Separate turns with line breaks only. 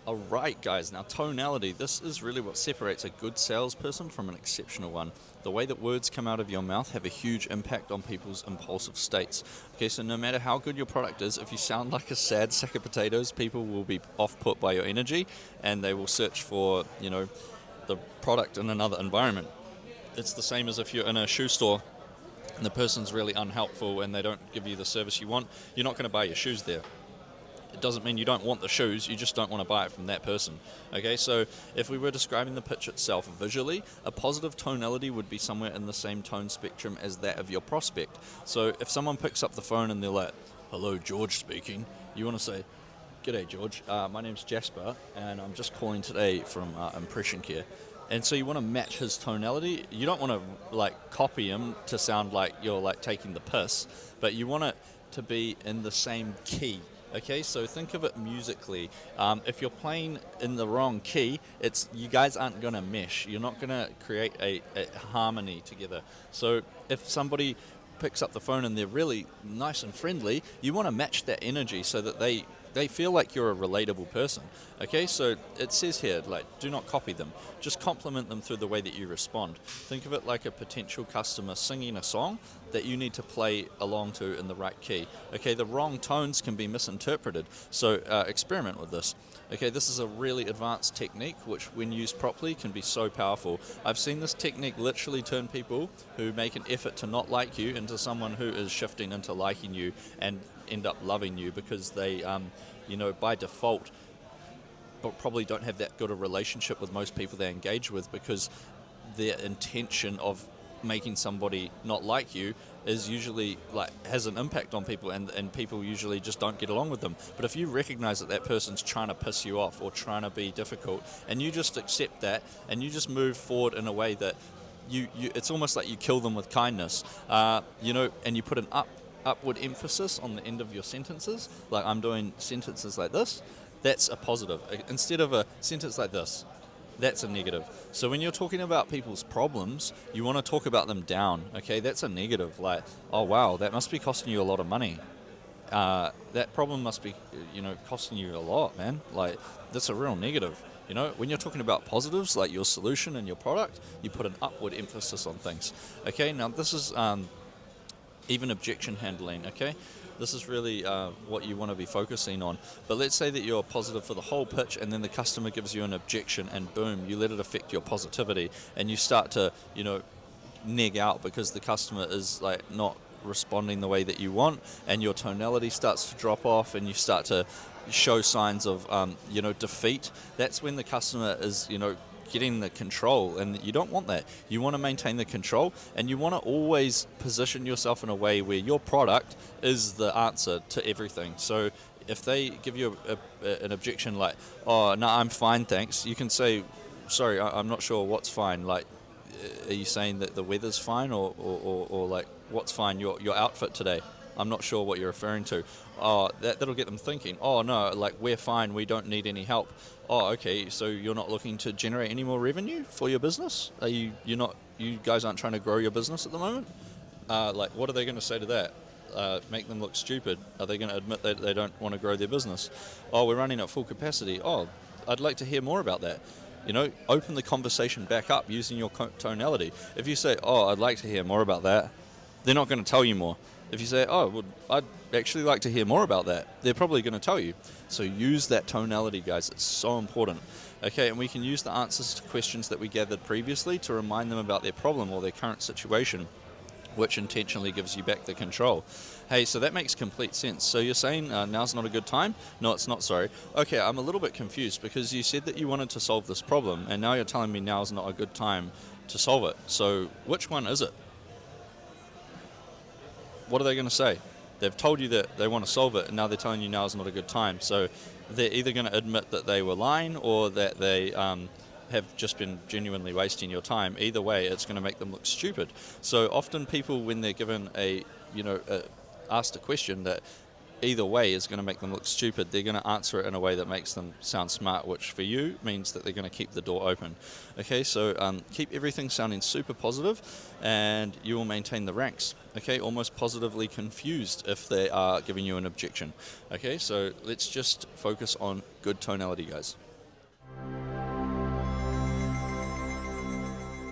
Alright guys, now tonality, this is really what separates a good salesperson from an exceptional one. The way that words come out of your mouth have a huge impact on people's impulsive states. Okay, so no matter how good your product is, if you sound like a sad sack of potatoes, people will be off-put by your energy and they will search for, the product in another environment. It's the same as if you're in a shoe store and the person's really unhelpful and they don't give you the service you want, you're not going to buy your shoes there. It doesn't mean you don't want the shoes, you just don't want to buy it from that person. Okay, so if we were describing the pitch itself visually, a positive tonality would be somewhere in the same tone spectrum as that of your prospect. So if someone picks up the phone and they're like, "Hello, George speaking," you want to say, "G'day, George. My name's Jasper, and I'm just calling today from Impression Care." And so you want to match his tonality. You don't want to copy him to sound like you're taking the piss, but you want it to be in the same key. Okay, so think of it musically. If you're playing in the wrong key, you guys aren't going to mesh. You're not going to create a harmony together. So if somebody picks up the phone and they're really nice and friendly, you want to match that energy so that they feel like you're a relatable person. Okay, so it says here, do not copy them. Just compliment them through the way that you respond. Think of it like a potential customer singing a song that you need to play along to in the right key. Okay, the wrong tones can be misinterpreted, so experiment with this. Okay, this is a really advanced technique which, when used properly, can be so powerful. I've seen this technique literally turn people who make an effort to not like you into someone who is shifting into liking you and end up loving you because they, by default, but probably don't have that good a relationship with most people they engage with because their intention of making somebody not like you is usually has an impact on people, and people usually just don't get along with them. But if you recognize that person's trying to piss you off or trying to be difficult, and you just accept that and you just move forward in a way that you it's almost like you kill them with kindness, and you put an upward emphasis on the end of your sentences, like I'm doing sentences like this, that's a positive. Instead of a sentence like this, that's a negative. So when you're talking about people's problems, you want to talk about them down, okay? That's a negative, oh wow, that must be costing you a lot of money. That problem must be, costing you a lot, man. That's a real negative. When you're talking about positives, like your solution and your product, you put an upward emphasis on things. Okay, now this is even objection handling, okay? This is really what you want to be focusing on. But let's say that you're positive for the whole pitch and then the customer gives you an objection and boom, you let it affect your positivity and you start to, neg out because the customer is not responding the way that you want and your tonality starts to drop off and you start to show signs of, defeat. That's when the customer is, getting the control, and you don't want that. You want to maintain the control, and you want to always position yourself in a way where your product is the answer to everything. So if they give you an objection like, "Oh, no, I'm fine, thanks," you can say, "Sorry, I'm not sure what's fine. Are you saying that the weather's fine or what's fine? Your outfit today? I'm not sure what you're referring to." Oh, that'll get them thinking, "Oh no, we're fine, we don't need any help." Oh, okay, so you're not looking to generate any more revenue for your business? You guys aren't trying to grow your business at the moment? What are they going to say to that? Make them look stupid? Are they going to admit that they don't want to grow their business? Oh, we're running at full capacity. Oh, I'd like to hear more about that. Open the conversation back up using your tonality. If you say, "Oh, I'd like to hear more about that," they're not going to tell you more. If you say, "Oh, well, I'd actually like to hear more about that," they're probably going to tell you. So use that tonality, guys. It's so important. Okay, and we can use the answers to questions that we gathered previously to remind them about their problem or their current situation, which intentionally gives you back the control. Hey, so that makes complete sense. So you're saying now's not a good time? No, it's not, sorry. Okay, I'm a little bit confused because you said that you wanted to solve this problem, and now you're telling me now's not a good time to solve it. So which one is it? What are they going to say? They've told you that they want to solve it, and now they're telling you now is not a good time. So they're either going to admit that they were lying or that they have just been genuinely wasting your time. Either way, it's going to make them look stupid. So often people, when they're given asked a question that either way is going to make them look stupid, they're going to answer it in a way that makes them sound smart, which for you means that they're going to keep the door open. Okay, so keep everything sounding super positive and you will maintain the ranks. Okay, almost positively confused if they are giving you an objection. Okay, so let's just focus on good tonality, guys.